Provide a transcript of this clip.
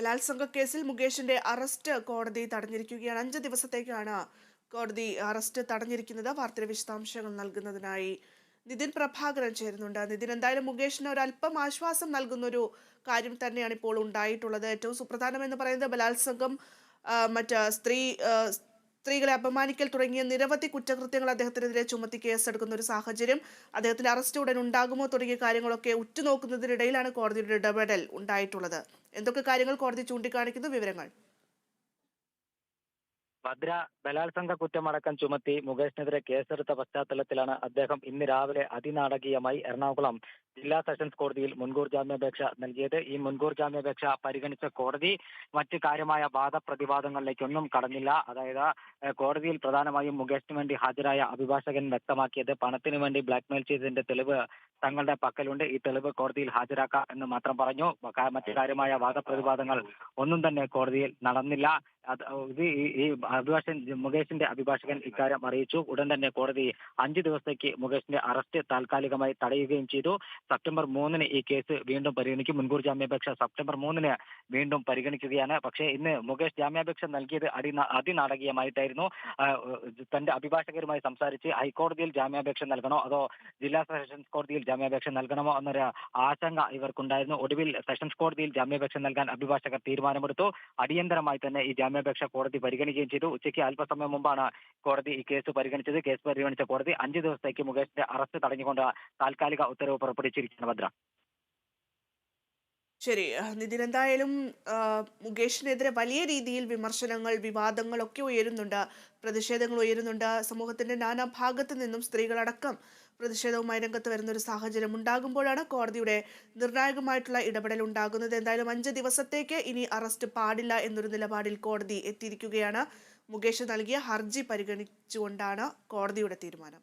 ബലാത്സംഗ കേസിൽ മുകേഷിന്റെ അറസ്റ്റ് കോടതി തടഞ്ഞിരിക്കുകയാണ്. 5 ദിവസത്തേക്കാണ് കോടതി അറസ്റ്റ് തടഞ്ഞിരിക്കുന്നത്. വാർത്തയുടെ വിശദാംശങ്ങൾ നൽകുന്നതിനായി നിതിൻ പ്രഭാകരൻ ചേരുന്നുണ്ട്. നിതിൻ, എന്തായാലും മുകേഷിന് ഒരല്പം ആശ്വാസം നൽകുന്ന ഒരു കാര്യം തന്നെയാണ് ഇപ്പോൾ ഉണ്ടായിട്ടുള്ളത്. ഏറ്റവും സുപ്രധാനം എന്ന് പറയുന്നത് ബലാത്സംഗം, മറ്റ് സ്ത്രീകളെ അപമാനിക്കൽ തുടങ്ങിയ നിരവധി കുറ്റകൃത്യങ്ങൾ അദ്ദേഹത്തിനെതിരെ ചുമത്തി കേസെടുക്കുന്ന ഒരു സാഹചര്യം, അദ്ദേഹത്തിന്റെ അറസ്റ്റ് ഉടൻ ഉണ്ടാകുമോ തുടങ്ങിയ കാര്യങ്ങളൊക്കെ ഉറ്റുനോക്കുന്നതിനിടയിലാണ് കോടതിയുടെ ഇടപെടൽ ഉണ്ടായിട്ടുള്ളത്. എന്തൊക്കെ കാര്യങ്ങൾ കോടതി ചൂണ്ടിക്കാണിക്കുന്നു? വിവരങ്ങൾ. ഭദ്ര ബലാത്സംഗ കുറ്റമടക്കം ചുമത്തി മുകേഷിനെതിരെ കേസെടുത്ത പശ്ചാത്തലത്തിലാണ് അദ്ദേഹം ഇന്ന് രാവിലെ അതിനാടകീയമായി എറണാകുളം ജില്ലാ സെഷൻസ് കോടതിയിൽ മുൻകൂർ ജാമ്യാപേക്ഷ നൽകിയത്. ഈ മുൻകൂർ ജാമ്യാപേക്ഷ പരിഗണിച്ച കോടതി മറ്റ് കാര്യമായ വാദപ്രതിവാദങ്ങളിലേക്കൊന്നും കടന്നില്ല. അതായത് കോടതിയിൽ പ്രധാനമായും മുകേഷിന് വേണ്ടി ഹാജരായ അഭിഭാഷകൻ വ്യക്തമാക്കിയത് പണത്തിന് വേണ്ടി ബ്ലാക്ക്മെയിൽ ചെയ്തതിന്റെ തെളിവ് തങ്ങളുടെ പക്കലുണ്ട്, ഈ തെളിവ് കോടതിയിൽ ഹാജരാക്കാം എന്ന് മാത്രം പറഞ്ഞു. മറ്റു കാര്യമായ വാദപ്രതിവാദങ്ങൾ ഒന്നും തന്നെ കോടതിയിൽ നടന്നില്ല. ഈ അഭിഭാഷകൻ മുകേഷിന്റെ അഭിഭാഷകൻ ഇക്കാര്യം അറിയിച്ചു. ഉടൻ തന്നെ കോടതി 5 ദിവസത്തേക്ക് മുകേഷിന്റെ അറസ്റ്റ് താൽക്കാലികമായി തടയുകയും ചെയ്തു. സെപ്റ്റംബർ 3 ഈ കേസ് വീണ്ടും പരിഗണിക്കും. മുൻകൂർ ജാമ്യാപേക്ഷ സെപ്റ്റംബർ 3 വീണ്ടും പരിഗണിക്കുകയാണ്. പക്ഷേ ഇന്ന് മുകേഷ് ജാമ്യാപേക്ഷ നൽകിയത് അതിനാടകീയമായിട്ടായിരുന്നു. തന്റെ അഭിഭാഷകരുമായി സംസാരിച്ച് ഹൈക്കോടതിയിൽ ജാമ്യാപേക്ഷ നൽകണോ അതോ ജില്ലാ സെഷൻസ് കോടതിയിൽ ജാമ്യാപേക്ഷ നൽകണമോ എന്നൊരു ആശങ്ക ഇവർക്കുണ്ടായിരുന്നു. ഒടുവിൽ സെഷൻസ് കോടതിയിൽ ജാമ്യാപേക്ഷ നൽകാൻ അഭിഭാഷകർ തീരുമാനമെടുത്തു. അടിയന്തരമായി തന്നെ ഈ ജാമ്യാപേക്ഷ കോടതി പരിഗണിക്കുകയും ചെയ്തു. ഉച്ചയ്ക്ക് അല്പസമയം മുമ്പാണ് കോടതി ഈ കേസ് പരിഗണിച്ചത്. കേസ് പരിഗണിച്ച കോടതി 5 ദിവസത്തേക്ക് മുകേഷിന്റെ അറസ്റ്റ് തടഞ്ഞുകൊണ്ട് താൽക്കാലിക ഉത്തരവ് പുറപ്പെടുവിച്ചിരിക്കുകയാണ്. ഭദ്ര. ശരി നിതിൻ, എന്തായാലും മുകേഷിനെതിരെ വലിയ രീതിയിൽ വിമർശനങ്ങൾ, വിവാദങ്ങളൊക്കെ ഉയരുന്നുണ്ട്, പ്രതിഷേധങ്ങൾ ഉയരുന്നുണ്ട്. സമൂഹത്തിന്റെ നാനാഭാഗത്തു നിന്നും സ്ത്രീകളടക്കം പ്രതിഷേധവുമായി രംഗത്ത് വരുന്ന ഒരു സാഹചര്യം ഉണ്ടാകുമ്പോഴാണ് കോടതിയുടെ നിർണായകമായിട്ടുള്ള ഇടപെടൽ ഉണ്ടാകുന്നത്. എന്തായാലും 5 ദിവസത്തേക്ക് ഇനി അറസ്റ്റ് പാടില്ല എന്നൊരു നിലപാടിൽ കോടതി എത്തിയിരിക്കുകയാണ്. മുകേഷ് നൽകിയ ഹർജി പരിഗണിച്ചുകൊണ്ടാണ് കോടതിയുടെ തീരുമാനം.